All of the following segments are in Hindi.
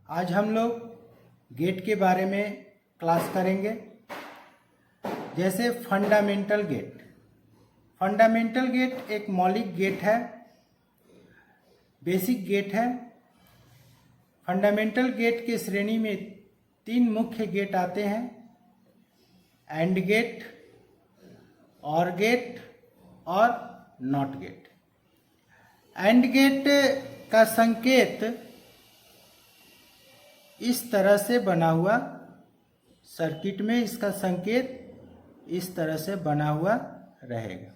आज हम लोग गेट के बारे में क्लास करेंगे। जैसे फंडामेंटल गेट। फंडामेंटल गेट एक मौलिक गेट है, बेसिक गेट है। फंडामेंटल गेट की श्रेणी में 3 मुख्य गेट आते हैं: एंड गेट, और गेट और नॉट गेट। एंड गेट का संकेत इस तरह से बना हुआ, सर्किट में इसका संकेत इस तरह से बना हुआ रहेगा।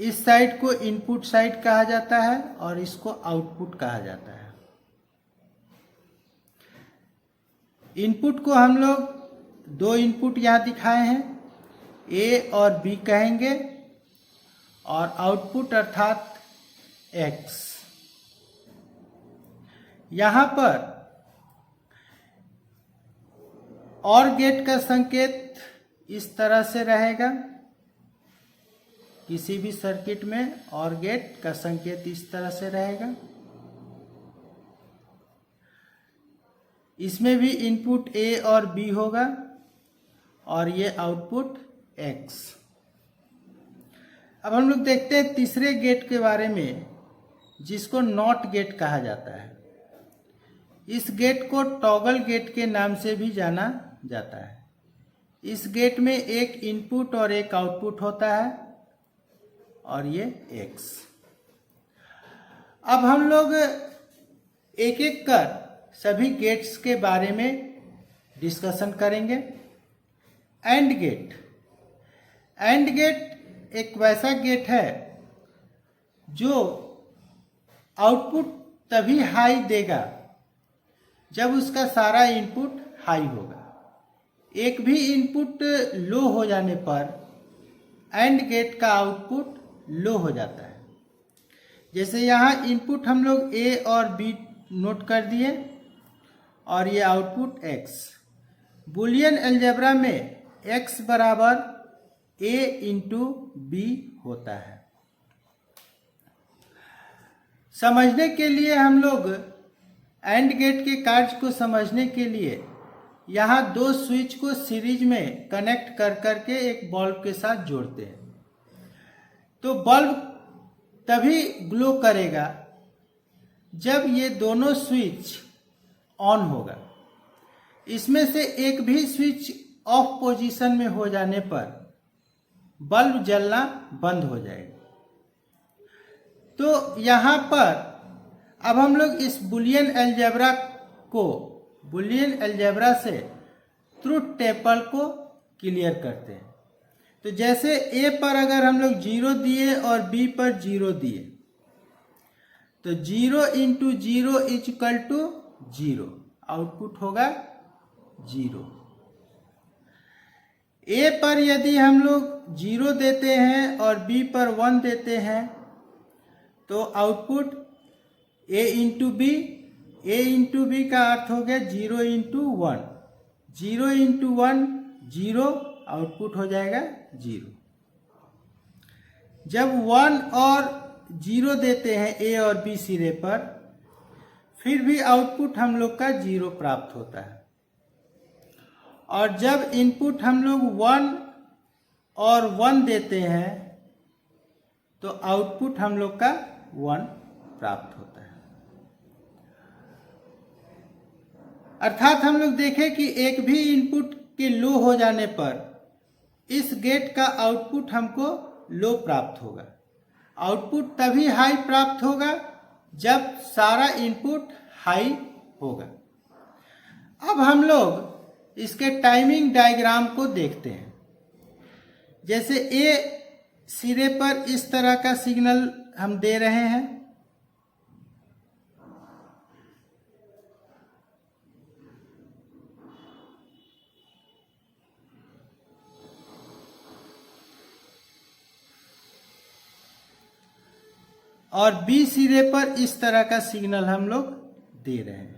इस साइड को इनपुट साइड कहा जाता है और इसको आउटपुट कहा जाता है। इनपुट को हम लोग 2 इनपुट यहाँ दिखाए हैं, ए और बी कहेंगे, और आउटपुट अर्थात एक्स। यहाँ पर और गेट का संकेत इस तरह से रहेगा। किसी भी सर्किट में और गेट का संकेत इस तरह से रहेगा। इसमें भी इनपुट ए और बी होगा और ये आउटपुट एक्स। अब हम लोग देखते हैं तीसरे गेट के बारे में, जिसको नॉट गेट कहा जाता है। इस गेट को टॉगल गेट के नाम से भी जाना जाता है। इस गेट में एक इनपुट और एक आउटपुट होता है और ये एक्स। अब हम लोग एक एक कर सभी गेट्स के बारे में डिस्कशन करेंगे। And gate. एंड गेट एक वैसा गेट है जो आउटपुट तभी हाई देगा जब उसका सारा इनपुट हाई होगा। एक भी इनपुट लो हो जाने पर एंड गेट का आउटपुट लो हो जाता है। जैसे यहाँ इनपुट हम लोग ए और बी नोट कर दिए और ये आउटपुट एक्स। बुलियन अलजेब्रा में एक्स बराबर ए इंटू बी होता है। समझने के लिए हम लोग एंड गेट के कार्य को समझने के लिए यहाँ 2 स्विच को सीरीज में कनेक्ट कर करके एक बल्ब के साथ जोड़ते हैं। तो बल्ब तभी ग्लो करेगा जब ये दोनों स्विच ऑन होगा। इसमें से एक भी स्विच ऑफ पोजीशन में हो जाने पर बल्ब जलना बंद हो जाएगा। तो यहाँ पर अब हम लोग इस बुलियन अलजेब्रा को, बुलियन अलजेब्रा से ट्रुथ टेबल को क्लियर करते हैं। तो जैसे ए पर अगर हम लोग 0 दिए और बी पर 0 दिए, तो 0 into 0 is equal to 0, output होगा 0। ए पर यदि हम लोग 0 देते हैं और बी पर 1 देते हैं, तो आउटपुट ए इंटू बी। ए इंटू बी का अर्थ हो गया 0 इंटू 1। 0 इंटू 1 0, आउटपुट हो जाएगा 0। जब 1 और 0 देते हैं ए और बी सिरे पर, फिर भी आउटपुट हम लोग का 0 प्राप्त होता है। और जब इनपुट हम लोग 1 और 1 देते हैं, तो आउटपुट हम लोग का 1 प्राप्त होता है। अर्थात हम लोग देखें कि एक भी इनपुट के लो हो जाने पर इस गेट का आउटपुट हमको लो प्राप्त होगा। आउटपुट तभी हाई प्राप्त होगा जब सारा इनपुट हाई होगा। अब हम लोग इसके टाइमिंग डायग्राम को देखते हैं। जैसे ए सिरे पर इस तरह का सिग्नल हम दे रहे हैं, और बी सिरे पर इस तरह का सिग्नल हम लोग दे रहे हैं।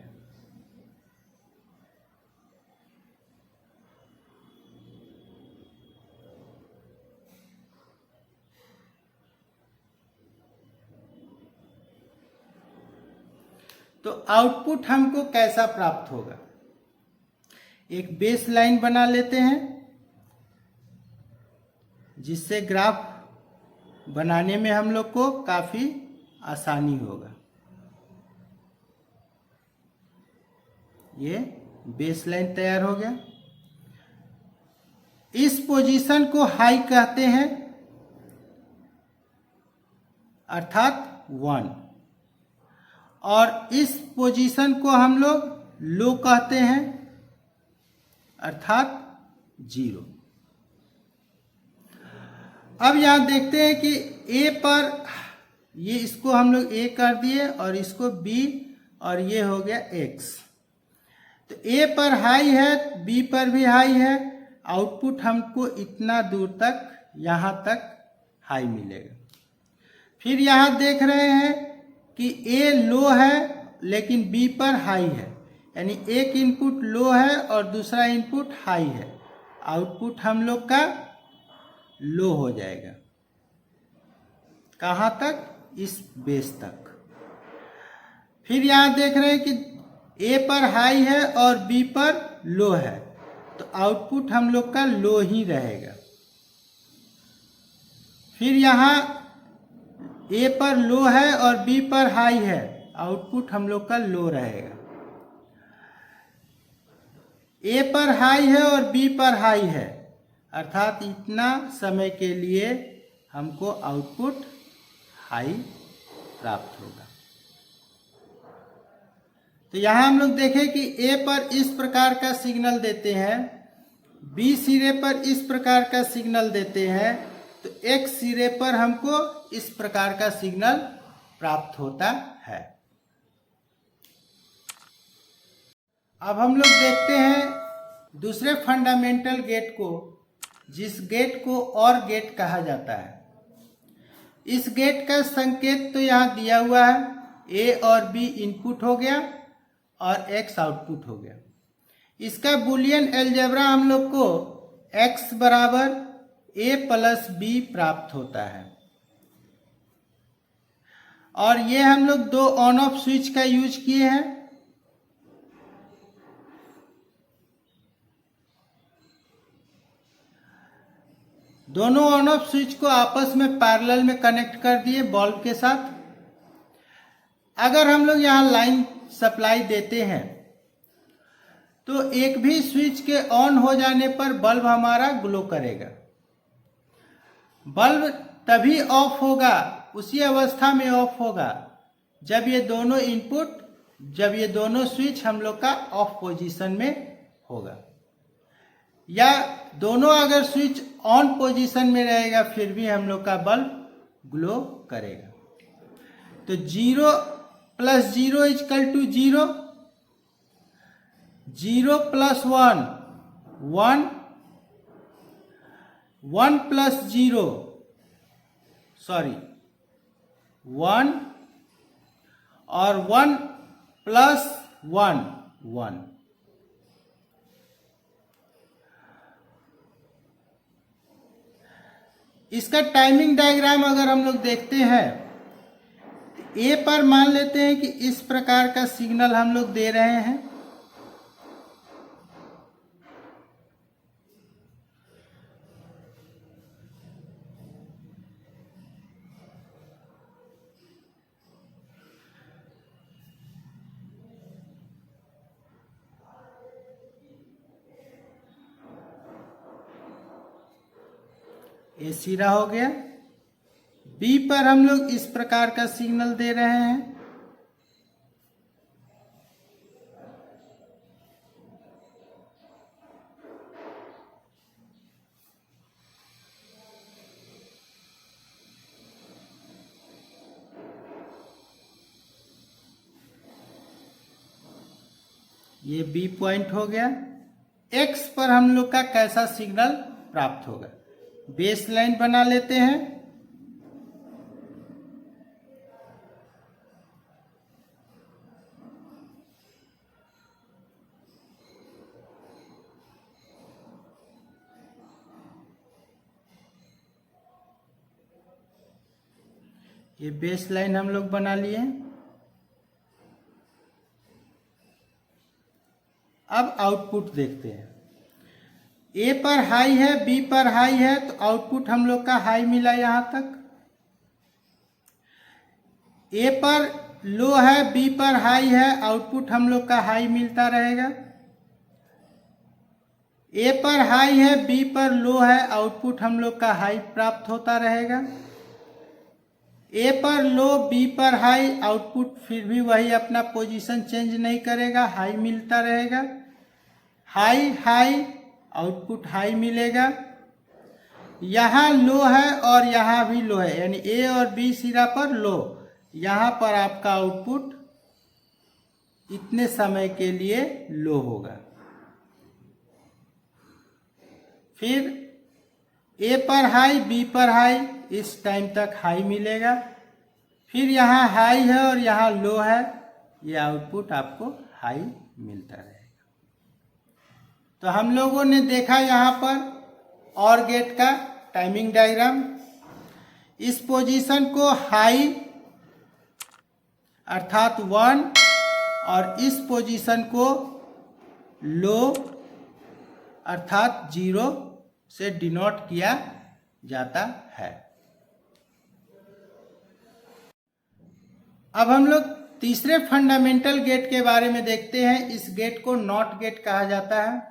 तो आउटपुट हमको कैसा प्राप्त होगा। एक बेस लाइन बना लेते हैं जिससे ग्राफ बनाने में हम लोग को काफी आसानी होगा। ये बेस लाइन तैयार हो गया। इस पोजीशन को हाई कहते हैं अर्थात 1, और इस पोजीशन को हम लोग लो कहते हैं अर्थात 0। अब यहां देखते हैं कि A पर ये इसको हम लोग A कर दिए और इसको B और ये हो गया X। तो A पर हाई है, B पर भी हाई है, आउटपुट हमको इतना दूर तक यहां तक हाई मिलेगा। फिर यहां देख रहे हैं कि A लो है लेकिन B पर हाई है, यानी एक इनपुट लो है और दूसरा इनपुट हाई है, आउटपुट हम लोग का लो हो जाएगा। कहां तक? इस बेस तक। फिर यहां देख रहे हैं कि A पर हाई है और B पर लो है, तो आउटपुट हम लोग का लो ही रहेगा। फिर यहां A पर लो है और B पर हाई है, आउटपुट हम लोग का लो रहेगा। A पर हाई है और B पर हाई है, अर्थात इतना समय के लिए हमको आउटपुट हाई प्राप्त होगा। तो यहां हम लोग देखें कि A पर इस प्रकार का सिग्नल देते हैं, B सिरे पर इस प्रकार का सिग्नल देते हैं, तो X सिरे पर हमको इस प्रकार का सिग्नल प्राप्त होता है। अब हम लोग देखते हैं दूसरे फंडामेंटल गेट को, जिस गेट को OR गेट कहा जाता है। इस गेट का संकेत तो यहाँ दिया हुआ है, A और B इनपुट हो गया और X आउटपुट हो गया। इसका बुलियन अलजेब्रा हम लोग को X बराबर A प्लस B प्राप्त होता है, और ये हम लोग दो ऑन ऑफ स्विच का यूज किए हैं। दोनों ऑन ऑफ स्विच को आपस में पैरेलल में कनेक्ट कर दिए बल्ब के साथ। अगर हम लोग यहाँ लाइन सप्लाई देते हैं तो एक भी स्विच के ऑन हो जाने पर बल्ब हमारा ग्लो करेगा। बल्ब तभी ऑफ होगा, उसी अवस्था में ऑफ होगा जब ये दोनों इनपुट, जब ये दोनों स्विच हम लोग का ऑफ पोजीशन में होगा, या दोनों अगर स्विच ऑन पोजीशन में रहेगा फिर भी हम लोग का बल्ब ग्लो करेगा। तो 0 plus 0 equal to 0, 0 plus 1 1, 1 plus 0 sorry 1 और 1 प्लस 1 1। इसका टाइमिंग डायग्राम अगर हम लोग देखते हैं, A पर मान लेते हैं कि इस प्रकार का सिग्नल हम लोग दे रहे हैं। A सिरा हो गया। B पर हम लोग इस प्रकार का सिग्नल दे रहे हैं। ये B पॉइंट हो गया। X पर हम लोग का कैसा सिग्नल प्राप्त होगा, बेस लाइन बना लेते हैं। ये बेस लाइन हम लोग बना लिए। अब आउटपुट देखते हैं। ए पर हाई है, बी पर हाई है, तो आउटपुट हम लोग का हाई मिला यहां तक। ए पर लो है, बी पर हाई है, आउटपुट हम लोग का हाई मिलता रहेगा। ए पर हाई है, बी पर लो है, आउटपुट हम लोग का हाई प्राप्त होता रहेगा। ए पर लो, बी पर हाई, आउटपुट फिर भी वही अपना पोजीशन चेंज नहीं करेगा, हाई मिलता रहेगा। हाई हाई, आउटपुट हाई मिलेगा। यहाँ लो है और यहाँ भी लो है, यानी ए और बी सिरा पर लो, यहाँ पर आपका आउटपुट इतने समय के लिए लो होगा। फिर ए पर हाई, बी पर हाई, इस टाइम तक हाई मिलेगा। फिर यहाँ हाई है और यहाँ लो है, ये आउटपुट आपको हाई मिलता रहेगा। तो हम लोगों ने देखा यहाँ पर और गेट का टाइमिंग डायग्राम। इस पोजीशन को हाई अर्थात 1 और इस पोजीशन को लो अर्थात 0 से डिनोट किया जाता है। अब हम लोग तीसरे फंडामेंटल गेट के बारे में देखते हैं। इस गेट को नॉट गेट कहा जाता है।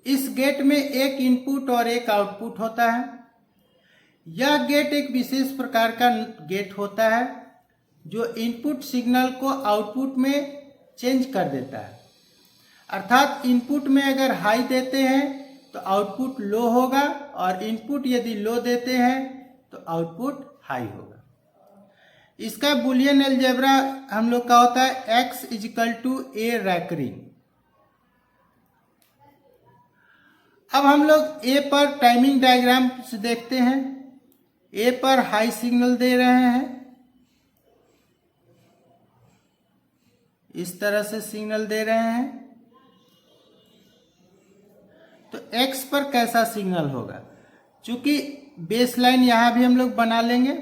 इस गेट में एक इनपुट और एक आउटपुट होता है। यह गेट एक विशेष प्रकार का गेट होता है जो इनपुट सिग्नल को आउटपुट में चेंज कर देता है। अर्थात इनपुट में अगर हाई देते हैं तो आउटपुट लो होगा और इनपुट यदि लो देते हैं तो आउटपुट हाई होगा। इसका बुलियन अलजेब्रा हम लोग का होता है x = a रैकरिंग। अब हम लोग ए पर टाइमिंग डायग्राम से देखते हैं। ए पर हाई सिग्नल दे रहे हैं, इस तरह से सिग्नल दे रहे हैं। तो एक्स पर कैसा सिग्नल होगा? चूंकि बेस लाइन यहां भी हम लोग बना लेंगे।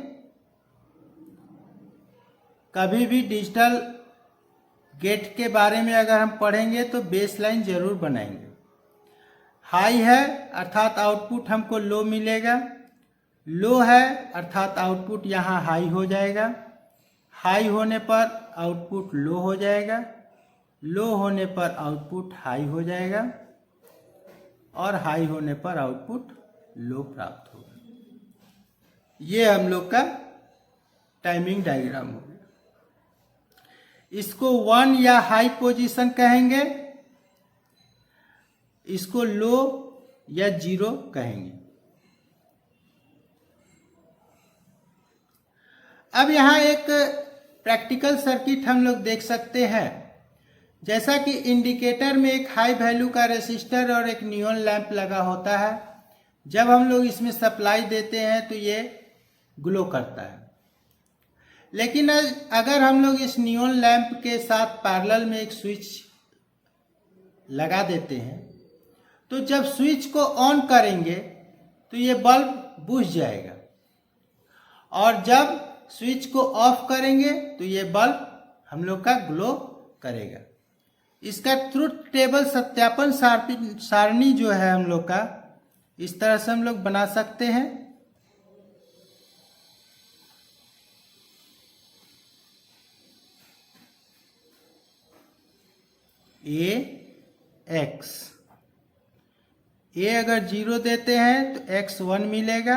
कभी भी डिजिटल गेट के बारे में अगर हम पढ़ेंगे तो बेस लाइन जरूर बनाएंगे। हाई है अर्थात आउटपुट हमको लो मिलेगा। लो है अर्थात आउटपुट यहाँ हाई हो जाएगा। हाई होने पर आउटपुट लो हो जाएगा। लो होने पर आउटपुट हाई हो जाएगा और हाई होने पर आउटपुट लो प्राप्त होगा। ये हम लोग का टाइमिंग डायग्राम हो गया। इसको 1 या हाई पोजीशन कहेंगे, इसको लो या 0 कहेंगे। अब यहां एक प्रैक्टिकल सर्किट हम लोग देख सकते हैं। जैसा कि इंडिकेटर में एक हाई वैल्यू का रेसिस्टर और एक नियॉन लैंप लगा होता है। जब हम लोग इसमें सप्लाई देते हैं तो ये ग्लो करता है। लेकिन अगर हम लोग इस नियॉन लैंप के साथ पैरेलल में एक स्विच लगा देते हैं तो जब स्विच को ऑन करेंगे तो ये बल्ब बुझ जाएगा और जब स्विच को ऑफ करेंगे तो ये बल्ब हम लोग का ग्लो करेगा। इसका ट्रुथ टेबल सत्यापन सारणी जो है हम लोग का, इस तरह से हम लोग बना सकते हैं। x ए अगर 0 देते हैं तो x 1 मिलेगा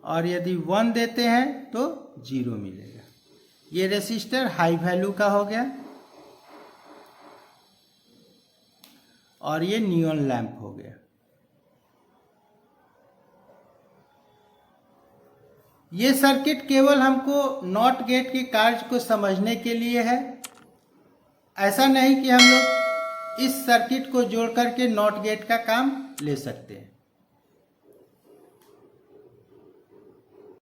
और यदि 1 देते हैं तो 0 मिलेगा। ये रेसिस्टर हाई वैल्यू का हो गया और ये नियॉन लैंप हो गया। ये सर्किट केवल हमको नॉट गेट के कार्य को समझने के लिए है। ऐसा नहीं कि हम लोग इस सर्किट को जोड़ करके नॉट गेट का काम ले सकते हैं।